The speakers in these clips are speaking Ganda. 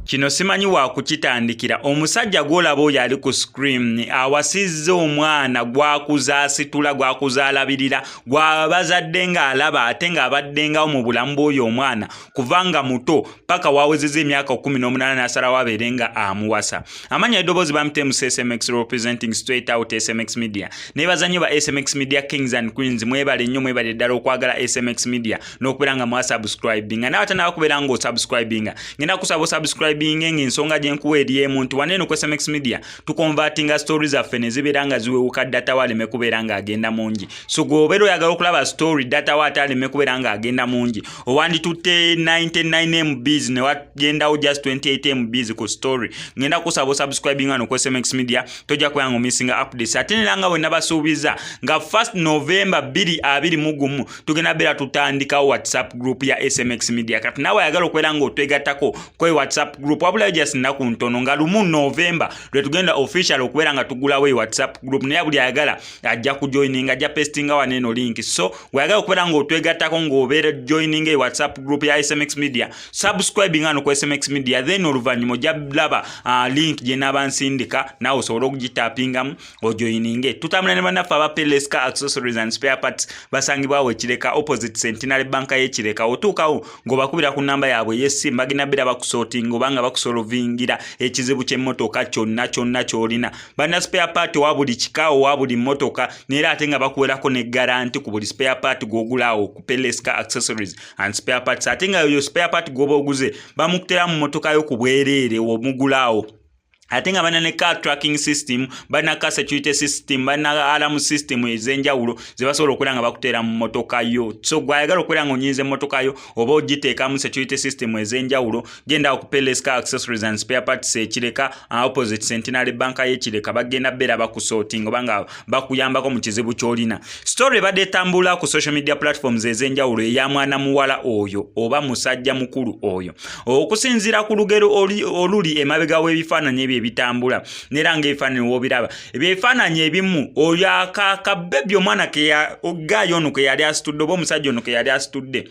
Kino simanyi wa kukitandikira. Omusajja gwolaba oyo ali ku screen awasizza omwana gwakuzaasitula gwakuzaalabirira gwabazadde ng'alaba ate ng'abaddengawo mu bulamu bw'oyo omwana kuvanga muto paka wawezezza emyaka 18 n'asalawo abeere nga amuwasa. Amanya eddoboozi bamutemu SMX representing straight out SMX Media. Nebaza nnyo ba SMX Media Kings and Queens, mwebale nnyo mwebale ddala okwagala SMX Media n'okubeera nga mwasubscribinga n'ate nawe kubeera ng'osubscribinga. Ngenda kusaba subscribe ng'ensonga gye nkuwa eri emu nti waneno ku SMX Media tukonvertinga stories zaffe ne zibeera nga ziwewuka data waleme kubeera ng'agenda mungi. So gwobeera oyagala okulaba story data wa ataleme kubeera ng'agenda mungi. Owanditutte 99 MBs ne wagendawo just 28 MBs ku story. Ngenda kusaba subscribing wano ku SMX Media tojja kubeera ng'omissinga updates. Ate era nga bwe nabasuubiza nga 1st November 2021 tugenda beera tutandikawo WhatsApp group ya SMX Media. Kati nawe ayagala okubeera ng'otwegattako kwe WhatsApp group wabula just nnaku ntono nga lumu November lwe tugenda official okubeera nga tugulawo WhatsApp group naye buli ayagala ajja kujoininga ajja pastinga waneno link. So wayagala okubeera ng'otwegattako ng'obeera joining WhatsApp group ya SMX Media subscribing ano ku SMX Media then oluvannyuma ojja laba link gye naaba nsindika nawe osobola okugitapingamu ojoininge. Tutambula ne bannaffe aba Peleska Accessories and Spare Parts basangibwawo Ekireka opposite Centenary Bank y'Ekireka. Otuukawo ng'obakubira ku namba yaabwe y'essimu bagenda beera bakusootinga obanga bakusolovingira ekizibu ky'emmotoka kyonna ky'olina. Banna spare part wa buli kikaawo wa buli mmotoka neera ate nga bakuwerako ne garanti ku buli spare part gw'ogulaawo ku Peleska Accessories and Spare Parts. Ate nga yo spare part gw'oba oguze bamukutera mu mmotoka yo ku bwereere omugulaawo. Ate nga bana ne car tracking system, bana car security system, bana alarm system ez'enjawulo ze basobola okubeera nga bakuteera mu mmotoka yo. So gwayagala okubeera ng'onyinza emmotoka yo oba ogiteekamu security system ez'enjawulo genda ku Peleska Accessories and Spare Parts Ekireka opposite Centenary Bank y'Ekireka bagenda beera bakusootinga oba nga bakuyambako mu kizibu ky'olina. Story badde etambula ku social media platforms ez'enjawulo eya mwana muwala oyo oba musajja mukulu oyo. Okusinziira ku lugero oluli emabega w'ebifaananyi ebitambula nera ng'ebifaananyi w'obiraba ebifaananyi ebimu oyo akabebbi omwana ogaayo ono ke yali asitudde oba omusajja ono ke yali asitudde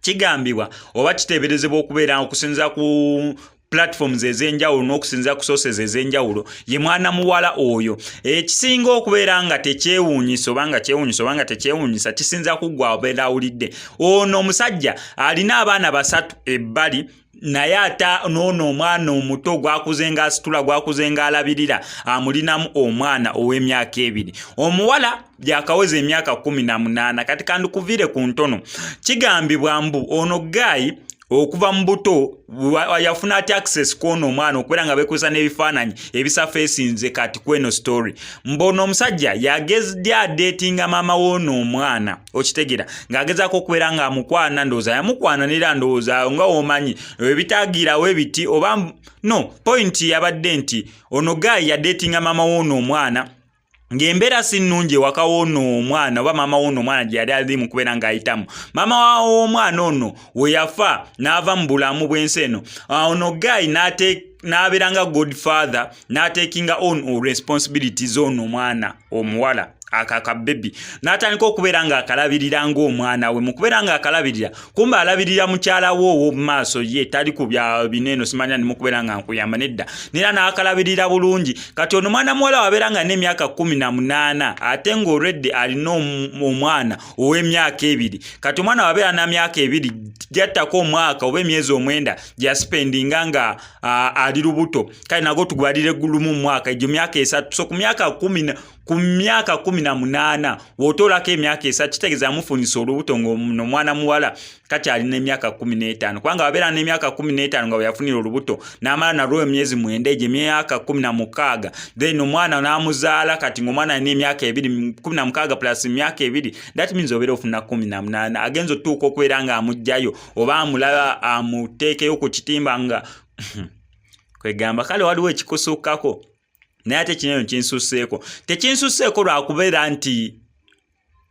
kigambibwa oba kiteeberezebwa okubeera okusinza ku platforms ez'enjawulo n'okusinza ku sources ez'enjawulo ye mwana muwala oyo. Ekisinga okubeera nga tekyewuunyisa oba nga kyewuunyisa oba nga tekyewuunyisa kisinza kuggwa obeera awulidde. Ono omusajja alina abaana 3 ebbali naye ata n'ono omwana omuto gwakuze ng'asitula gwakuze ng'alabirira amulinamu omwana ow'emyaka 2. Omuwala byakaweza emyaka 18 kati kandikuviire ku ntono. Kigambibwa mbu ono Guy okuva mu buto yafuna ati access kw'ono omwana okubeera nga bekozesa n'ebifaananyi ebisafeesinze kati kweno story. Mbono omusajja yagezja datinga maama w'ono omwana okitegera ng'agezaako okubeera nga amukwana ndowooza yamukwana nera ndowooza nga omanyi ebitagirawo ebiti oba no point yabadde nti ono Guy yadetinga maama w'ono omwana ng'embeera si nnungi ewaka w'ono omwana oba maama w'ono omwana gye yali ali mu kubeera ng'ayitamu. Maama w'omwana ono we yafa n'ava mu bulamu bw'ensi eno ono Guy n'abeera nga godfather n'atekinga on responsibilities ono omwana omuwala akakabbebi n'atandika okubeera nga akalabirira ng'omwana we. Mu kubeera nga akalabirira kumbe alabirira mukyala we ow'omumaaso ye tali ku bya bineeno simanya ni mu kubeera nga nkuyamba nedda nera n'akalabirira bulungi. Kati ono mwana muwala wabeera nga n'emyaka 18 ate ng'olredde alina omwana ow'emyaka 2. Kati omwana wabeera na myaka 2 jattako omwaka oba emyezi 9 gyasipendinga nga ali lubuto kale nago tugwalire gulumu mu mwaka egyo myaka 3. So ku myaka 18 wotolako emyaka 3 kitegeeza amufunisa olubuto ng'omwana muwala kati alina emyaka 15 kubanga wabeera n'emyaka 15 nga weyafunira olubuto n'amala nalwo emyezi 9 egyo emyaka 16 then omwana n'amuzaala kati ng'omwana alina emyaka 16 plus emyaka 2 that means obeera ofuna 18 agenza otuuka okubeera nga amugjayo oba amulaba amuteekeyo ku kitimba nga kwegamba kale waliwo ekikusukkako naye ate kino kinsusseeko tekinsusseeko lwakubeera nti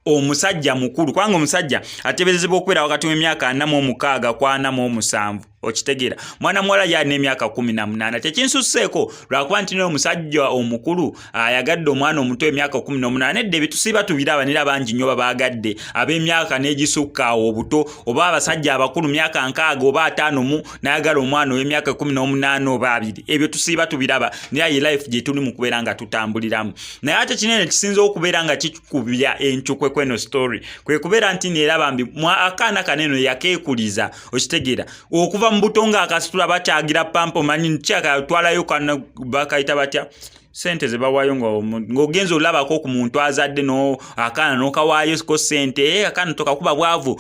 omusajja mukulu kubanga omusajja ateeberezebwa okubeera wakati w'emyaka 46 ku 47 okitegeera mwana muwala yalina emyaka 18 tekinsusseeko lwakuba nti omusajja omukulu ayagadde omwana omuto emyaka 18 edda ebitusiiba tubiraba nera bangi nnyo babaagadde ab'emyaka n'egisukka awo obuto oba abasajja abakulu myaka 6 oba 5 n'ayagala omwana ow'emyaka 18 oba 2 ebyo tusiiba tubiraba nera ye life gye tuli mu kubeera nga tutambuliramu naye ate kinene kisinza okubeera nga kikubya encukwe kweno story kwe kubeera nti neeraba mbi akaana kaneno yakeekuliza okitegeera okuva mu buto nga akasitula bakyagira pampo manyi kyakatwalayo kana bakayita batya sente ze bawayo ng'ogenza olabako ku muntu azadde no akaana n'okawaayo ko sente akaana tokakuba bwavu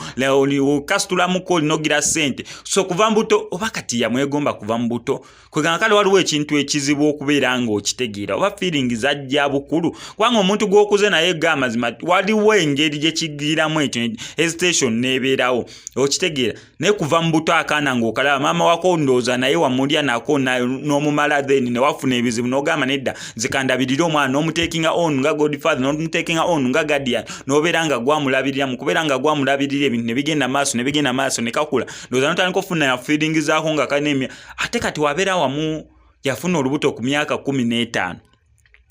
kasitulamuko olinogira sente so kuva mu buto oba kati yamwegomba kuva mu buto kwegamba kale waliwo ekintu ekizibu okubeera ng'okitegeera oba feeling zajja bukulu kubanga omuntu gw'okuze naye gamazima waliwo engeri gye kigiramu ekyo hesitation n'ebeerawo okitegeera naye kuva mu buto akaana ng'okalaba maama wako ndooza naye wamulya nako n'omumala then ne wafuna ebizibu n'ogamba nedda zikandabirira omwana n'omutekinga on nga godfather n'omutekinga on nga guardian n'obeera nga gwamulabirira mu kubeera nga gwamulabirira ebintu ne bigenda maaso ne kakula ndooza n'otandika okufuna feeling zaako nga kanemya ate kati wabeera wamu yafuna olubuto ku myaka 15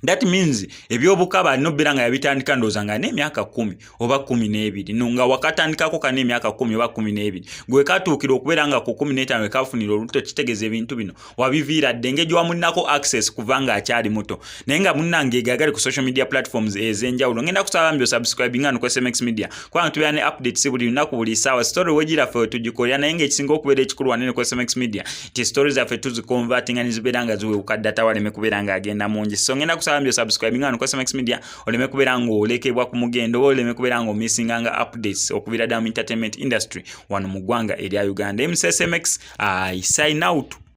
that means ebyobukaba nobera nga yabitandika ndoza nga n'emyaka 10 oba 12 nunga wakatandikako kana emyaka 10 oba 12 gwe katuukira okubeera nga ku 15 wekafunira olubuto kitegeze ebintu bino wabiviira ddenge gye wamulinako access kuvanga akyali muto naye nga munnange egagali ku social media platforms ez'enjawulo ngenda kusaba mbyo subscribe nga no SMX Media kwa tubeera ne updates buli lunaku buli ssaawa story wegira fe tugikolera naye nga ekisinga okubeera ekikulu wanene ku SMX Media ti stories zaffe tuziconvertinga nizibeera nga ziwewuka data waleme kubeera nga agenda mungi so ngenda kusaba subscribe nga no SMX Media oleme kubeera ngo olekebwa ku mugendo oleme kubeera ngo missing nga updates okubira damu entertainment industry wano mu ggwanga erya Uganda. MSMX I sign out.